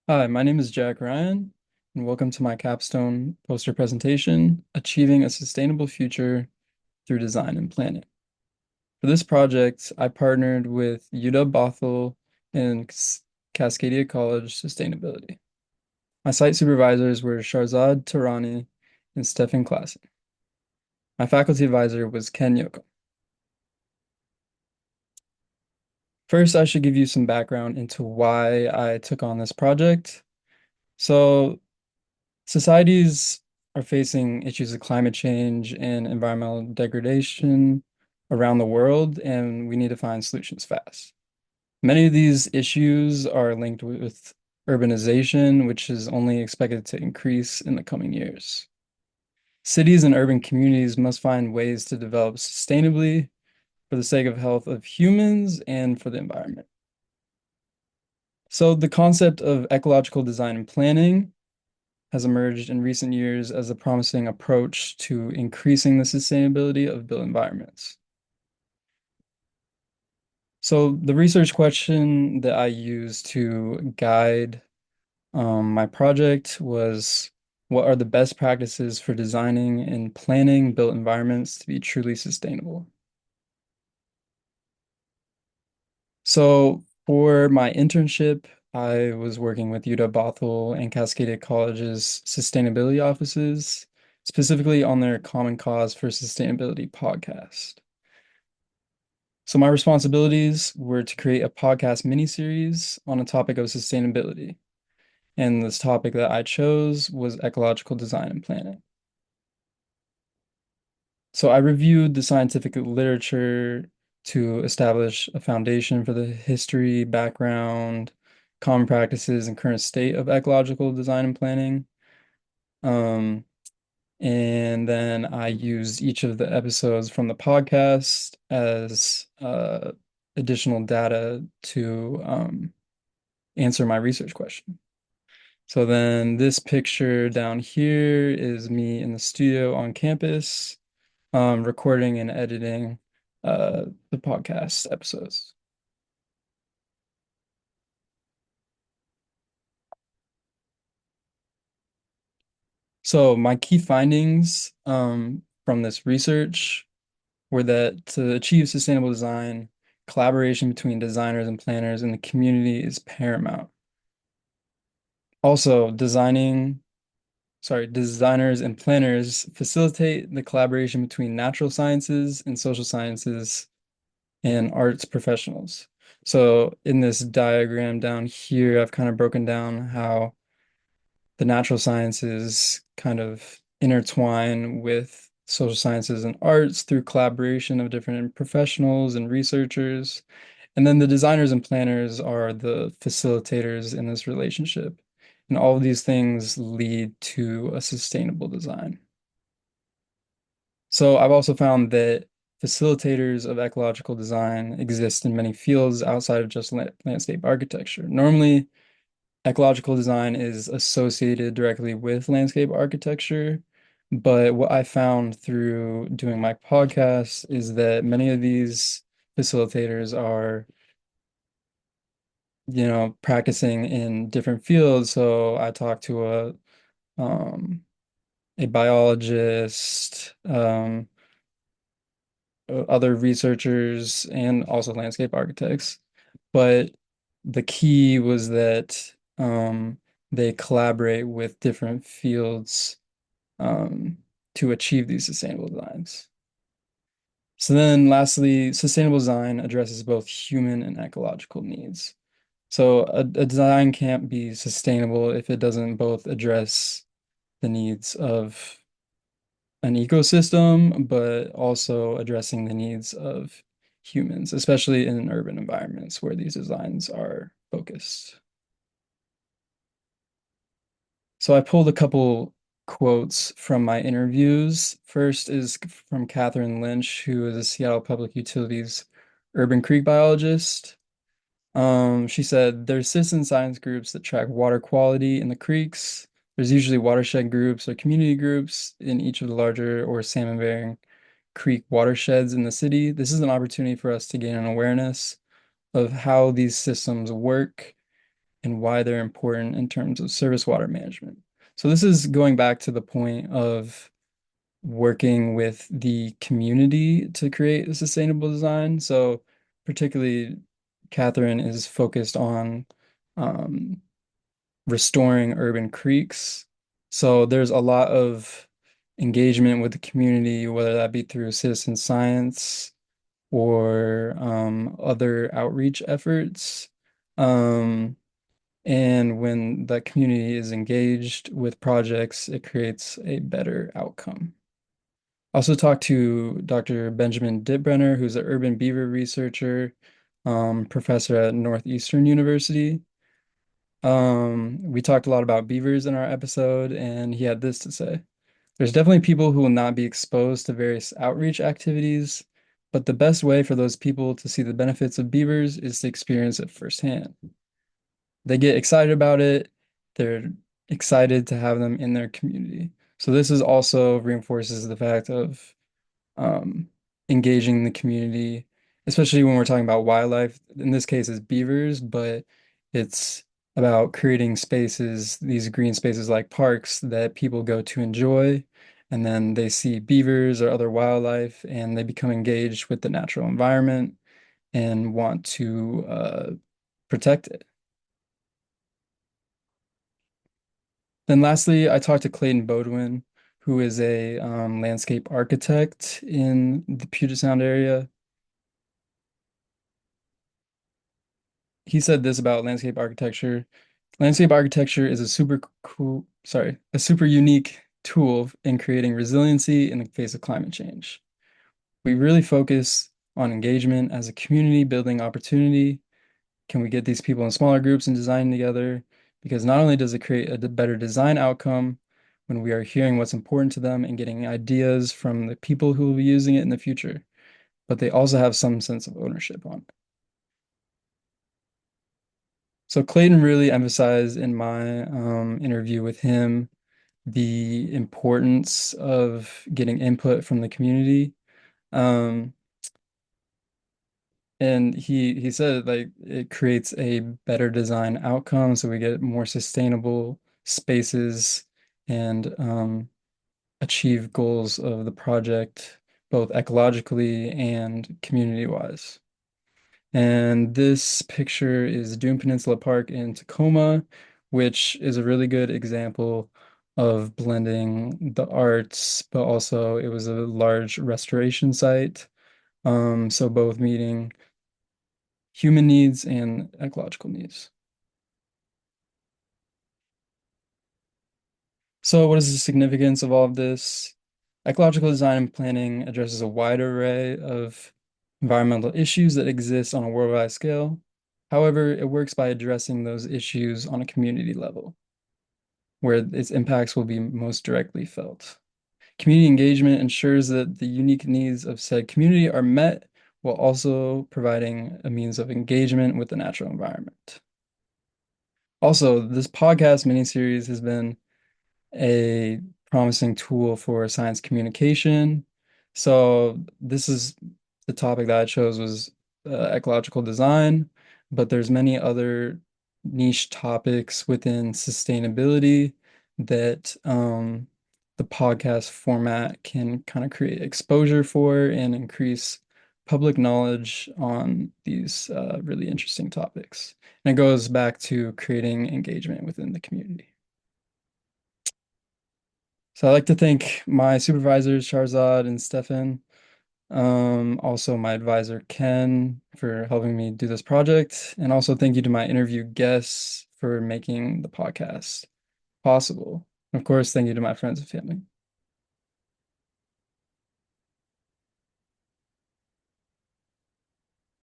Hi, my name is Jack Ryan, and welcome to my capstone poster presentation, Achieving a Sustainable Future Through Design and Planning. For this project, I partnered with UW-Bothell and Cascadia College Sustainability. My site supervisors were Sharzad Tarani and Stefan Klassen. My faculty advisor was Ken Yoko. First, I should give you some background into why I took on this project. So, societies are facing issues of climate change and environmental degradation around the world, and we need to find solutions fast. Many of these issues are linked with urbanization, which is only expected to increase in the coming years. Cities and urban communities must find ways to develop sustainably for the sake of health of humans and for the environment. So the concept of ecological design and planning has emerged in recent years as a promising approach to increasing the sustainability of built environments. So the research question that I used to guide my project was, what are the best practices for designing and planning built environments to be truly sustainable? So for my internship, I was working with UW-Bothell and Cascadia College's sustainability offices, specifically on their Common Cause for Sustainability podcast. So my responsibilities were to create a podcast mini-series on a topic of sustainability. And this topic that I chose was ecological design and planning. So I reviewed the scientific literature to establish a foundation for the history, background, common practices, and current state of ecological design and planning. Um, and then I used each of the episodes from the podcast as additional data to answer my research question. So then this picture down here is me in the studio on campus, recording and editing the podcast episodes. So my key findings from this research were that to achieve sustainable design, collaboration between designers and planners in the community is paramount. Also, designers and planners facilitate the collaboration between natural sciences and social sciences and arts professionals. So in this diagram down here, I've kind of broken down how the natural sciences kind of intertwine with social sciences and arts through collaboration of different professionals and researchers. And then the designers and planners are the facilitators in this relationship. And all of these things lead to a sustainable design. So I've also found that facilitators of ecological design exist in many fields outside of just landscape architecture. Normally, ecological design is associated directly with landscape architecture, but what I found through doing my podcast is that many of these facilitators are, practicing in different fields. So I talked to um, a biologist, other researchers, and also landscape architects. But the key was that they collaborate with different fields um, to achieve these sustainable designs. So then lastly, sustainable design addresses both human and ecological needs. So a design can't be sustainable if it doesn't both address the needs of an ecosystem, but also addressing the needs of humans, especially in urban environments where these designs are focused. So I pulled a couple quotes from my interviews. First is from Catherine Lynch, who is a Seattle Public Utilities urban creek biologist. She said there's citizen science groups that track water quality in the creeks. There's usually watershed groups or community groups in each of the larger or salmon-bearing creek watersheds in the city. This is an opportunity for us to gain an awareness of how these systems work and why they're important in terms of service water management. So this is going back to the point of working with the community to create a sustainable design. So particularly Catherine is focused on um, restoring urban creeks. So there's a lot of engagement with the community, whether that be through citizen science or other outreach efforts. Um, and when the community is engaged with projects, it creates a better outcome. I also talked to Dr. Benjamin Dittbrenner, who's an urban beaver researcher, professor at Northeastern University. We talked a lot about beavers in our episode, and he had this to say. There's definitely people who will not be exposed to various outreach activities, but the best way for those people to see the benefits of beavers is to experience it firsthand. They get excited about it. They're excited to have them in their community. So this is also reinforces the fact of um, engaging the community, especially when we're talking about wildlife. In this case, it's beavers, but it's about creating spaces, these green spaces like parks that people go to enjoy. And then they see beavers or other wildlife and they become engaged with the natural environment and want to protect it. Then lastly, I talked to Clayton Bodwin, who is a landscape architect in the Puget Sound area. He said this about landscape architecture. Landscape architecture is a a super unique tool in creating resiliency in the face of climate change. We really focus on engagement as a community building opportunity. Can we get these people in smaller groups and design together? Because not only does it create a better design outcome when we are hearing what's important to them and getting ideas from the people who will be using it in the future, but they also have some sense of ownership on it. So Clayton really emphasized in my interview with him the importance of getting input from the community. Um, and he said like it creates a better design outcome, so we get more sustainable spaces and achieve goals of the project both ecologically and community-wise. And this picture is Dune Peninsula Park in Tacoma, which is a really good example of blending the arts, but also it was a large restoration site. So both meeting human needs and ecological needs. So what is the significance of all of this? Ecological design and planning addresses a wide array of environmental issues that exist on a worldwide scale. However, it works by addressing those issues on a community level, where its impacts will be most directly felt. Community engagement ensures that the unique needs of said community are met while also providing a means of engagement with the natural environment. Also, this podcast miniseries has been a promising tool for science communication. So this is the topic that I chose was ecological design, but there's many other niche topics within sustainability that the podcast format can kind of create exposure for and increase public knowledge on these really interesting topics. And it goes back to creating engagement within the community. So I'd like to thank my supervisors, Sharzad and Stefan. Also my advisor, Ken, for helping me do this project. And also thank you to my interview guests for making the podcast possible. Of course, thank you to my friends and family.